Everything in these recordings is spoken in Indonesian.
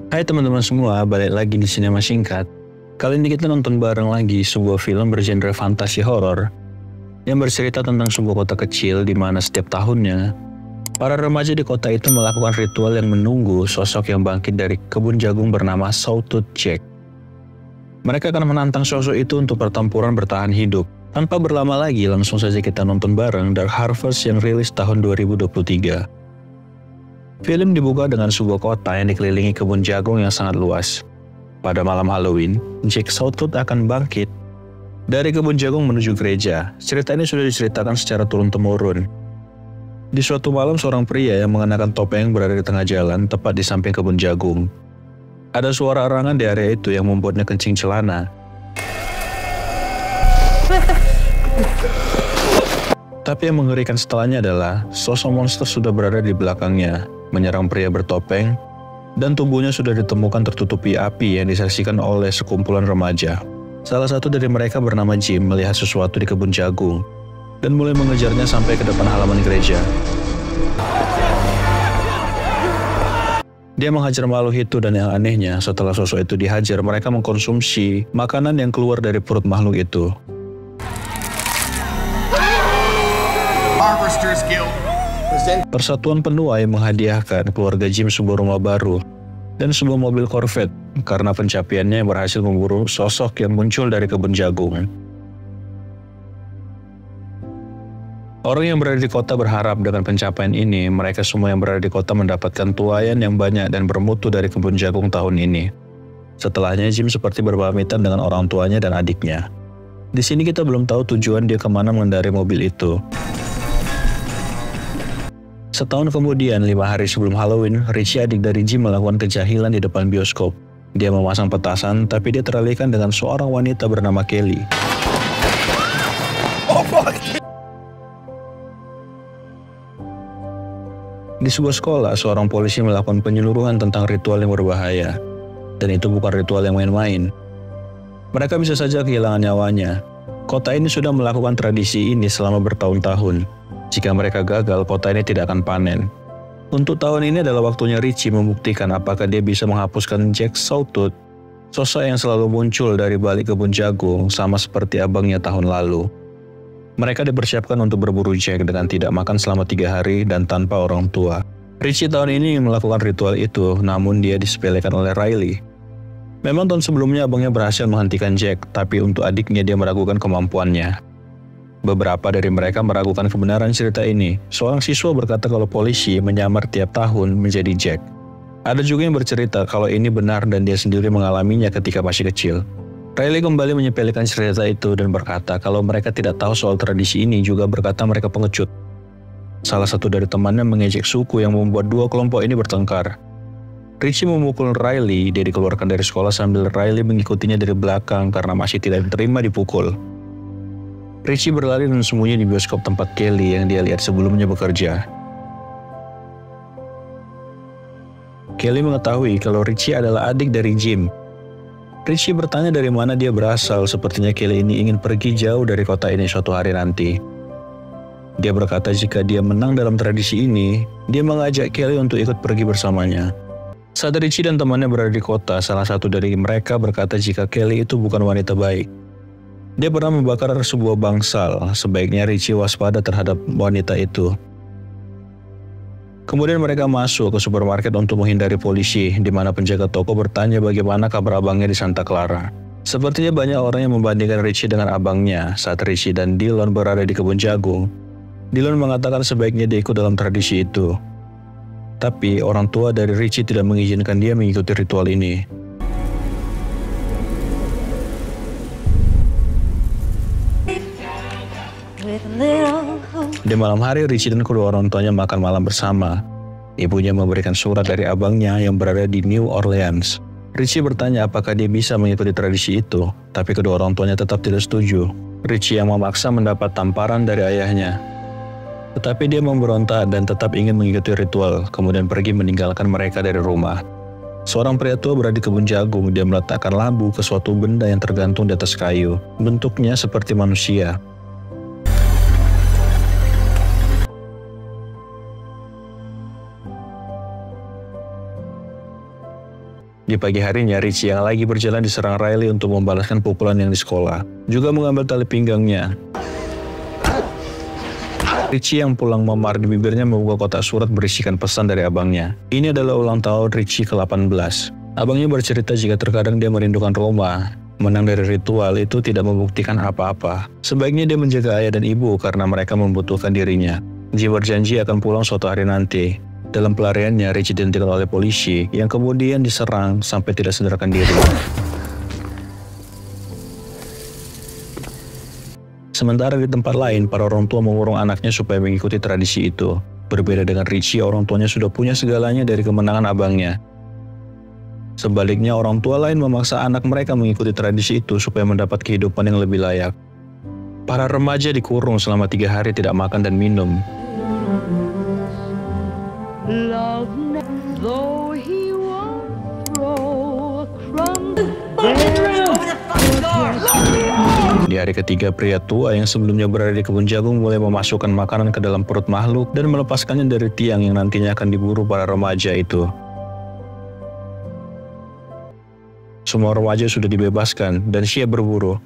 Hai teman-teman semua, balik lagi di Sinema Singkat. Kali ini kita nonton bareng lagi sebuah film bergenre fantasi horor yang bercerita tentang sebuah kota kecil di mana setiap tahunnya para remaja di kota itu melakukan ritual yang menunggu sosok yang bangkit dari kebun jagung bernama Sawtooth Jack. Mereka akan menantang sosok itu untuk pertempuran bertahan hidup. Tanpa berlama lagi, langsung saja kita nonton bareng Dark Harvest yang rilis tahun 2023. Film dibuka dengan sebuah kota yang dikelilingi kebun jagung yang sangat luas. Pada malam Halloween, Jack Sawtooth akan bangkit dari kebun jagung menuju gereja. Cerita ini sudah diceritakan secara turun-temurun. Di suatu malam, seorang pria yang mengenakan topeng berada di tengah jalan, tepat di samping kebun jagung. Ada suara erangan di area itu yang membuatnya kencing celana. Tapi yang mengerikan setelahnya adalah sosok monster sudah berada di belakangnya, menyerang pria bertopeng, dan tubuhnya sudah ditemukan tertutupi api yang disaksikan oleh sekumpulan remaja. Salah satu dari mereka bernama Jim melihat sesuatu di kebun jagung, dan mulai mengejarnya sampai ke depan halaman gereja. Dia menghajar makhluk itu, dan yang anehnya, setelah sosok itu dihajar, mereka mengkonsumsi makanan yang keluar dari perut makhluk itu. Persatuan Penuai menghadiahkan keluarga Jim sebuah rumah baru dan sebuah mobil Corvette karena pencapaiannya yang berhasil memburu sosok yang muncul dari kebun jagung. Orang yang berada di kota berharap dengan pencapaian ini, mereka semua yang berada di kota mendapatkan tuaian yang banyak dan bermutu dari kebun jagung tahun ini. Setelahnya, Jim seperti berpamitan dengan orang tuanya dan adiknya. Di sini kita belum tahu tujuan dia kemana mengendarai mobil itu. Setahun kemudian, 5 hari sebelum Halloween, Richie, adik dari Jim, melakukan kejahilan di depan bioskop. Dia memasang petasan, tapi dia teralihkan dengan seorang wanita bernama Kelly. Di sebuah sekolah, seorang polisi melakukan penyeluruhan tentang ritual yang berbahaya. Dan itu bukan ritual yang main-main. Mereka bisa saja kehilangan nyawanya. Kota ini sudah melakukan tradisi ini selama bertahun-tahun. Jika mereka gagal, kota ini tidak akan panen. Untuk tahun ini adalah waktunya Richie membuktikan apakah dia bisa menghapuskan Jack Sawtooth, sosok yang selalu muncul dari balik kebun jagung, sama seperti abangnya tahun lalu. Mereka dipersiapkan untuk berburu Jack dengan tidak makan selama 3 hari dan tanpa orang tua. Richie tahun ini melakukan ritual itu, namun dia disepelekan oleh Riley. Memang tahun sebelumnya abangnya berhasil menghentikan Jack, tapi untuk adiknya dia meragukan kemampuannya. Beberapa dari mereka meragukan kebenaran cerita ini. Seorang siswa berkata kalau polisi menyamar tiap tahun menjadi Jack. Ada juga yang bercerita kalau ini benar dan dia sendiri mengalaminya ketika masih kecil. Riley kembali menyepelekan cerita itu dan berkata kalau mereka tidak tahu soal tradisi ini, juga berkata mereka pengecut. Salah satu dari temannya mengejek suku yang membuat dua kelompok ini bertengkar. Richie memukul Riley, dia dikeluarkan dari sekolah sambil Riley mengikutinya dari belakang karena masih tidak diterima dipukul. Richie berlari dan sembunyi di bioskop tempat Kelly yang dia lihat sebelumnya bekerja. Kelly mengetahui kalau Richie adalah adik dari Jim. Richie bertanya dari mana dia berasal, sepertinya Kelly ini ingin pergi jauh dari kota ini suatu hari nanti. Dia berkata jika dia menang dalam tradisi ini, dia mengajak Kelly untuk ikut pergi bersamanya. Saat Richie dan temannya berada di kota, salah satu dari mereka berkata jika Kelly itu bukan wanita baik. Dia pernah membakar sebuah bangsal, sebaiknya Richie waspada terhadap wanita itu. Kemudian mereka masuk ke supermarket untuk menghindari polisi, di mana penjaga toko bertanya bagaimana kabar abangnya di Santa Clara. Sepertinya banyak orang yang membandingkan Richie dengan abangnya saat Richie dan Dylan berada di kebun jagung. Dylan mengatakan sebaiknya dia ikut dalam tradisi itu. Tapi orang tua dari Richie tidak mengizinkan dia mengikuti ritual ini. Di malam hari, Richie dan kedua orang tuanya makan malam bersama. Ibunya memberikan surat dari abangnya yang berada di New Orleans. Richie bertanya apakah dia bisa mengikuti tradisi itu, tapi kedua orang tuanya tetap tidak setuju. Richie yang memaksa mendapat tamparan dari ayahnya. Tetapi dia memberontak dan tetap ingin mengikuti ritual, kemudian pergi meninggalkan mereka dari rumah. Seorang pria tua berada di kebun jagung, dia meletakkan lampu ke suatu benda yang tergantung di atas kayu. Bentuknya seperti manusia. Di pagi harinya, Richie yang lagi berjalan diserang Riley untuk membalaskan pukulan yang di sekolah, juga mengambil tali pinggangnya. Richie yang pulang memar di bibirnya membuka kotak surat berisikan pesan dari abangnya. Ini adalah ulang tahun Richie ke-18. Abangnya bercerita jika terkadang dia merindukan Roma. Menang dari ritual itu tidak membuktikan apa-apa. Sebaiknya dia menjaga ayah dan ibu karena mereka membutuhkan dirinya. Dia berjanji akan pulang suatu hari nanti. Dalam pelariannya, Richie dihentikan oleh polisi yang kemudian diserang sampai tidak sadarkan diri. Sementara di tempat lain, para orang tua mengurung anaknya supaya mengikuti tradisi itu. Berbeda dengan Richie, orang tuanya sudah punya segalanya dari kemenangan abangnya. Sebaliknya, orang tua lain memaksa anak mereka mengikuti tradisi itu supaya mendapat kehidupan yang lebih layak. Para remaja dikurung selama 3 hari tidak makan dan minum. Di hari ketiga, pria tua yang sebelumnya berada di kebun jagung mulai memasukkan makanan ke dalam perut makhluk dan melepaskannya dari tiang yang nantinya akan diburu para remaja itu. Semua remaja sudah dibebaskan dan siap berburu.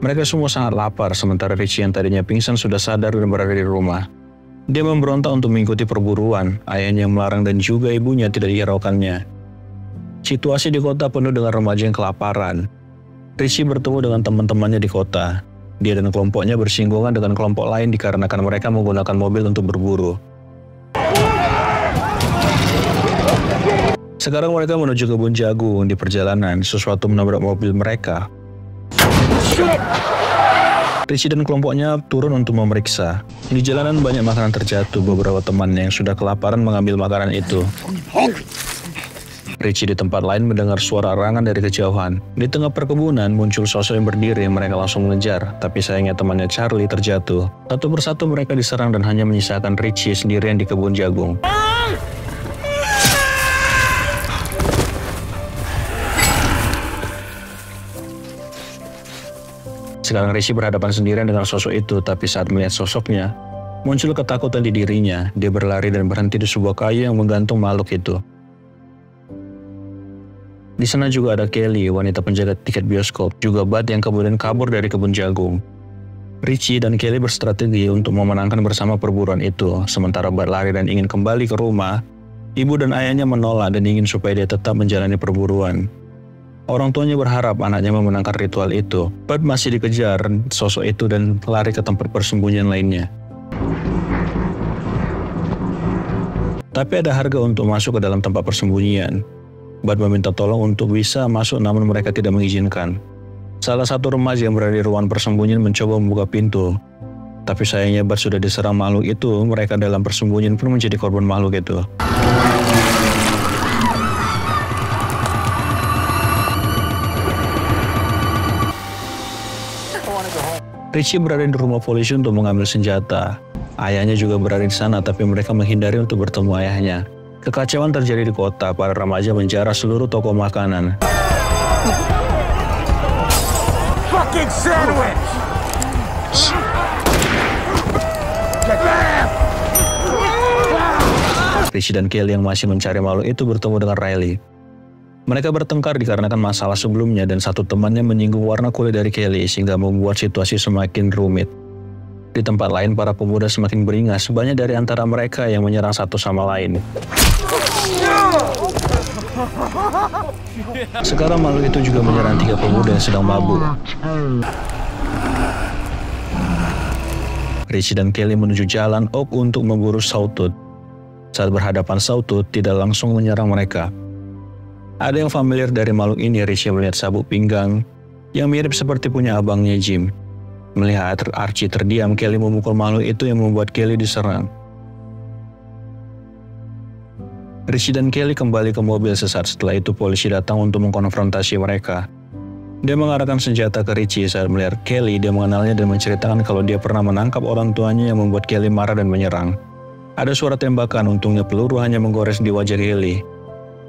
Mereka semua sangat lapar, sementara Richie yang tadinya pingsan sudah sadar dan berada di rumah. Dia memberontak untuk mengikuti perburuan, ayahnya yang melarang dan juga ibunya tidak dihiraukannya. Situasi di kota penuh dengan remaja yang kelaparan. Richie bertemu dengan teman-temannya di kota. Dia dan kelompoknya bersinggungan dengan kelompok lain dikarenakan mereka menggunakan mobil untuk berburu. Sekarang mereka menuju kebun jagung. Di perjalanan, sesuatu menabrak mobil mereka. Richie dan kelompoknya turun untuk memeriksa. Di jalanan banyak makanan terjatuh. Beberapa temannya yang sudah kelaparan mengambil makanan itu. Richie di tempat lain mendengar suara arangan dari kejauhan. Di tengah perkebunan muncul sosok yang berdiri. Mereka langsung mengejar, tapi sayangnya temannya Charlie terjatuh. Satu persatu mereka diserang dan hanya menyisakan Richie sendirian di kebun jagung. Sekarang Richie berhadapan sendirian dengan sosok itu, tapi saat melihat sosoknya, muncul ketakutan di dirinya. Dia berlari dan berhenti di sebuah kayu yang menggantung makhluk itu. Di sana juga ada Kelly, wanita penjaga tiket bioskop, juga Bud yang kemudian kabur dari kebun jagung. Richie dan Kelly berstrategi untuk memenangkan bersama perburuan itu. Sementara Bud lari dan ingin kembali ke rumah, ibu dan ayahnya menolak dan ingin supaya dia tetap menjalani perburuan. Orang tuanya berharap anaknya memenangkan ritual itu. Bud masih dikejar sosok itu dan lari ke tempat persembunyian lainnya. Tapi ada harga untuk masuk ke dalam tempat persembunyian. Bud meminta tolong untuk bisa masuk namun mereka tidak mengizinkan. Salah satu remaja yang berada di ruang persembunyian mencoba membuka pintu. Tapi sayangnya Bud sudah diserang makhluk itu. Mereka dalam persembunyian pun menjadi korban makhluk itu. Richie berada di rumah polisi untuk mengambil senjata. Ayahnya juga berada di sana, tapi mereka menghindari untuk bertemu ayahnya. Kekacauan terjadi di kota. Para remaja menjarah seluruh toko makanan. Fucking sandwich! Richie dan Kelly yang masih mencari makhluk itu bertemu dengan Riley. Mereka bertengkar dikarenakan masalah sebelumnya dan satu temannya menyinggung warna kulit dari Kelly sehingga membuat situasi semakin rumit. Di tempat lain, para pemuda semakin beringas. Banyak dari antara mereka yang menyerang satu sama lain. Sekarang makhluk itu juga menyerang 3 pemuda yang sedang mabuk. Richie dan Kelly menuju jalan Oak untuk memburu Sawtooth. Saat berhadapan, Sawtooth tidak langsung menyerang mereka. Ada yang familiar dari makhluk ini. Richie melihat sabuk pinggang yang mirip seperti punya abangnya Jim. Melihat Archie terdiam, Kelly memukul makhluk itu yang membuat Kelly diserang. Richie dan Kelly kembali ke mobil sesaat setelah itu polisi datang untuk mengkonfrontasi mereka. Dia mengarahkan senjata ke Richie. Saat melihat Kelly, dia mengenalnya dan menceritakan kalau dia pernah menangkap orang tuanya yang membuat Kelly marah dan menyerang. Ada suara tembakan, untungnya peluru hanya menggores di wajah Kelly.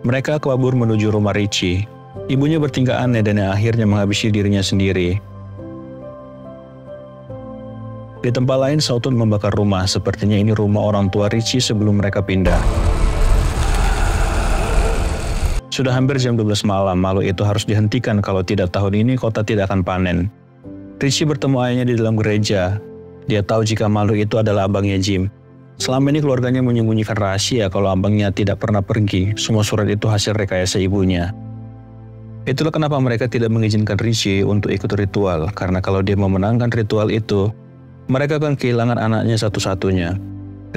Mereka kabur menuju rumah Richie. Ibunya bertingkah aneh dan akhirnya menghabisi dirinya sendiri. Di tempat lain, Sawtooth membakar rumah. Sepertinya ini rumah orang tua Richie sebelum mereka pindah. Sudah hampir jam 12 malam, makhluk itu harus dihentikan kalau tidak tahun ini kota tidak akan panen. Richie bertemu ayahnya di dalam gereja. Dia tahu jika makhluk itu adalah abangnya Jim. Selama ini keluarganya menyembunyikan rahasia kalau abangnya tidak pernah pergi. Semua surat itu hasil rekayasa ibunya. Itulah kenapa mereka tidak mengizinkan Richie untuk ikut ritual, karena kalau dia memenangkan ritual itu, mereka akan kehilangan anaknya satu-satunya.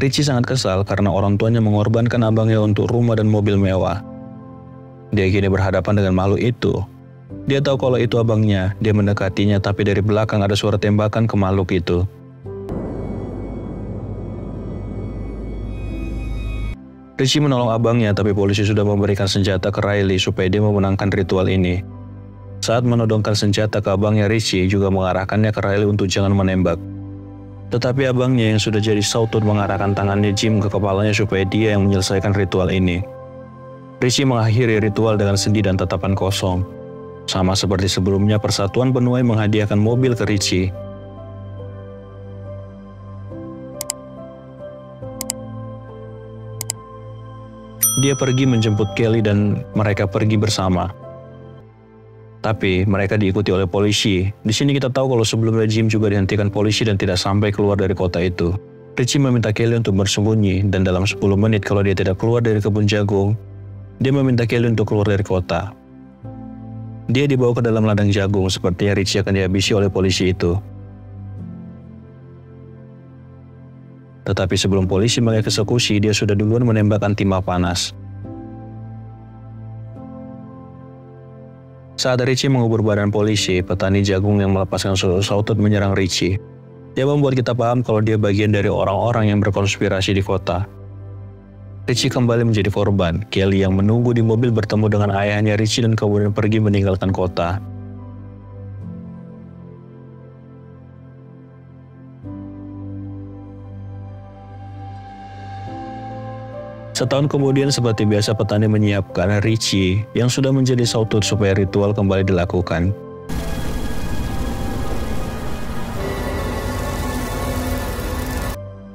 Richie sangat kesal karena orang tuanya mengorbankan abangnya untuk rumah dan mobil mewah. Dia kini berhadapan dengan makhluk itu. Dia tahu kalau itu abangnya, dia mendekatinya tapi dari belakang ada suara tembakan ke makhluk itu. Richie menolong abangnya tapi polisi sudah memberikan senjata ke Riley supaya dia memenangkan ritual ini. Saat menodongkan senjata ke abangnya, Richie juga mengarahkannya ke Riley untuk jangan menembak. Tetapi abangnya yang sudah jadi Sawtooth mengarahkan tangannya Jim ke kepalanya supaya dia yang menyelesaikan ritual ini. Richie mengakhiri ritual dengan sendi dan tatapan kosong. Sama seperti sebelumnya, Persatuan Penuai menghadiahkan mobil ke Richie. Dia pergi menjemput Kelly dan mereka pergi bersama. Tapi mereka diikuti oleh polisi. Di sini kita tahu kalau sebelumnya Jim juga dihentikan polisi dan tidak sampai keluar dari kota itu. Richie meminta Kelly untuk bersembunyi dan dalam 10 menit kalau dia tidak keluar dari kebun jagung, dia meminta Kelly untuk keluar dari kota. Dia dibawa ke dalam ladang jagung, sepertinya Richie akan dihabisi oleh polisi itu. Tetapi sebelum polisi mengeksekusi, dia sudah duluan menembakkan timah panas. Saat Richie mengubur badan polisi, petani jagung yang melepaskan Sawtooth menyerang Richie. Dia membuat kita paham kalau dia bagian dari orang-orang yang berkonspirasi di kota. Richie kembali menjadi korban. Kelly yang menunggu di mobil bertemu dengan ayahnya Richie dan kemudian pergi meninggalkan kota. Setahun kemudian, seperti biasa, petani menyiapkan Richie yang sudah menjadi Sawtooth supaya ritual kembali dilakukan.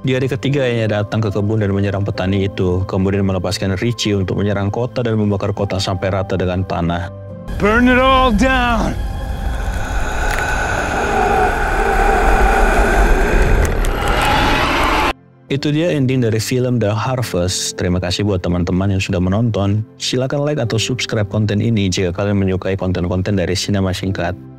Di hari ketiga, ayahnya datang ke kebun dan menyerang petani itu, kemudian melepaskan Richie untuk menyerang kota dan membakar kota sampai rata dengan tanah. Burn it all down! Itu dia ending dari film The Harvest. Terima kasih buat teman-teman yang sudah menonton. Silakan like atau subscribe konten ini jika kalian menyukai konten-konten dari Sinema Singkat.